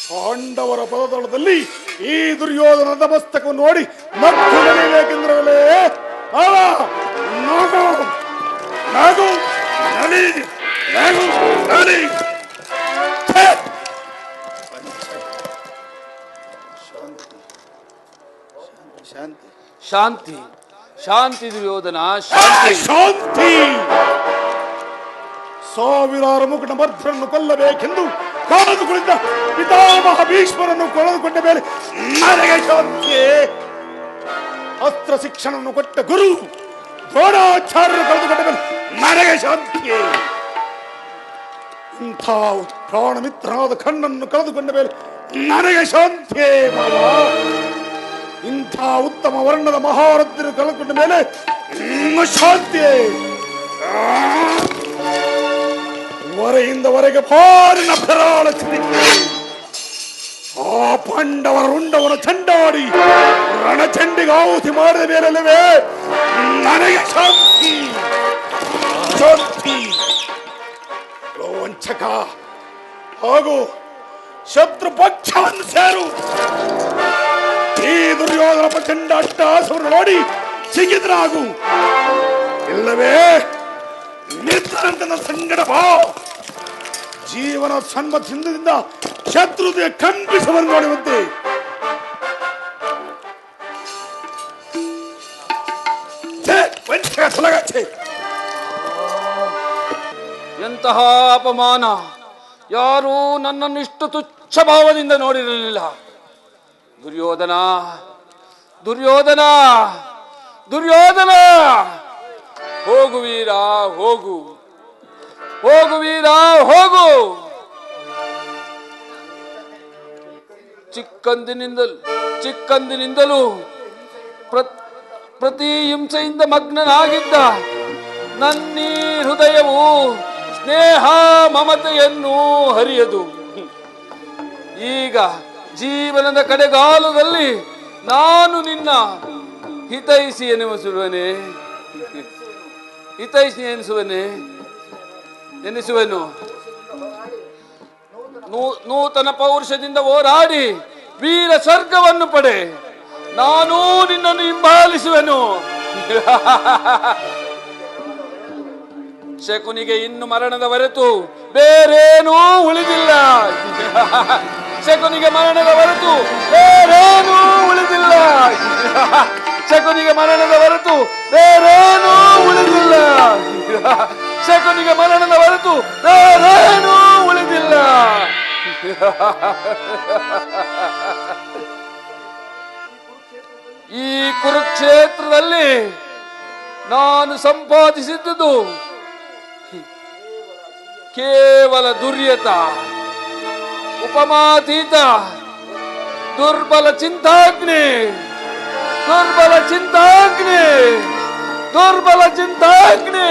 ಪಾಂಡವರ ಪದದಳದಲ್ಲಿ ಈ ದುರ್ಯೋಧನದ ಮಸ್ತಕವನ್ನು ನೋಡಿ ಮತ್ತು ನಡೆಯಬೇಕೆಂದ್ರಲೇ ಅವ ನಗು ನಗು ನಲಿ ನಗು ನಲಿ. ಶಾಂತಿ ಶಾಂತಿ ಶಾಂತಿ ದುರ್ಯೋಧನ ಶಾಂತಿ. ಶಾಂತಿ. ಸಾವಿರಾರು ಮುಕುಟ ಮರ್ಧರನ್ನು ಕೊಲ್ಲಬೇಕೆಂದು ಕಾದು ಕುಳಿತ ಪಿತಾಮಹ ಭೀಷ್ಮರನ್ನು ಕೊಳೆದುಕೊಂಡ ಮೇಲೆ ನನಗೆ ಶಾಂತಿ. ಅಸ್ತ್ರ ಶಿಕ್ಷಣವನ್ನು ಕೊಟ್ಟ ಗುರು ದ್ರೋಣಾಚಾರ್ಯರು ಕಳೆದುಕೊಂಡ ಮೇಲೆ ನನಗೆ ಶಾಂತಿ. ಇಂಥ ಪ್ರಾಣ ಮಿತ್ರನಾದ ಕಣ್ಣನ್ನು ಕಳೆದುಕೊಂಡ ಮೇಲೆ ನನಗೆ ಶಾಂತಿ. ಇಂಥ ಉತ್ತಮ ವರ್ಣದ ಮಹಾರಥರು ಕಳೆದುಕೊಂಡ ಮೇಲೆ ಶಾಂತಿ. ಹೊರೆಯಿಂದ ಹೊರಗೆ ಪಾರಿನ ಭರಾಳ ಚಿರಿಕೆ. ಆ ಪಾಂಡವರ ರುಂಡವರ ಚಂಡಾಡಿ ರಣಚಂಡಿಗೆ ಆಹುತಿ ಮಾಡಿದ ಮೇಲಲ್ಲವೇ ನನಗೆ ಶಾಂತಿ ಶಾಂತಿ. ವಂಚಕ ಹಾಗೂ ಶತ್ರು ಪಕ್ಷವನ್ನು ಸೇರು. ಈ ದುರ್ಯೋಧನ ಪ್ರಚಂಡ ಅಟ್ಟಹಾಸವನ್ನು ನೋಡಿ ಚಿಗಿದ್ರಾಗು. ಇಲ್ಲವೇ ಮಿತ್ರನ ಸಂಗಡ ಬಾ. ಜೀವನ ಸನ್ಮತಿಯಿಂದ ಶತ್ರುತೆ ಕಂಪಿಸುವನ್ನು ನೋಡುವಂತೆ. ಎಂತಹ ಅಪಮಾನ! ಯಾರೂ ನನ್ನನ್ನು ಇಷ್ಟು ತುಚ್ಛ ಭಾವದಿಂದ ನೋಡಿರಲಿಲ್ಲ. ದುರ್ಯೋಧನ ದುರ್ಯೋಧನ ದುರ್ಯೋಧನ, ಹೋಗು ವೀರ ಹೋಗು, ಹೋಗು ವೀರ ಹೋಗು. ಚಿಕ್ಕಂದಿನಿಂದಲೂ ಪ್ರತಿ ಹಿಂಸೆಯಿಂದ ಮಗ್ನನಾಗಿದ್ದ ನನ್ನೀ ಹೃದಯವು ಸ್ನೇಹ ಮಮತೆಯನ್ನು ಹರಿಯದು. ಈಗ ಜೀವನದ ಕಡೆಗಾಲದಲ್ಲಿ ನಾನು ನಿನ್ನ ಹಿತೈಷಿ ಎನಿಸುವನೆ, ಹಿತೈಷಿ ಎನಿಸುವೆನು. ನೂತನ ಪೌರುಷದಿಂದ ಹೋರಾಡಿ ವೀರ ಸ್ವರ್ಗವನ್ನು ಪಡೆ. ನಾನೂ ನಿನ್ನನ್ನು ಹಿಂಬಾಲಿಸುವೆನು. ಶಕುನಿಗೆ ಇನ್ನು ಮರಣದ ಹೊರತು ಬೇರೇನೂ ಉಳಿದಿಲ್ಲ. ಶಕುನಿಗೆ ಮರಣದ ಹೊರತು ಬೇರೇನೂ ಉಳಿದಿಲ್ಲ. ಶಕುನಿಗೆ ಮರಣದ ಹೊರತು ಬೇರೇನೂ ಉಳಿದಿಲ್ಲ. ಶಕುನಿಗೆ ಮರಣದ ಹೊರತು ಬೇರೇನೂ ಉಳಿದಿಲ್ಲ. ಈ ಕುರುಕ್ಷೇತ್ರದಲ್ಲಿ ನಾನು ಸಂಪಾದಿಸಿದ್ದುದು ಕೇವಲ ದುರ್ಯತ, ಉಪಮಾತೀತ, ದುರ್ಬಲ ಚಿಂತಾಗ್ನಿ, ದುರ್ಬಲ ಚಿಂತಾಗ್ನಿ, ದುರ್ಬಲ ಚಿಂತಾಗ್ನಿ.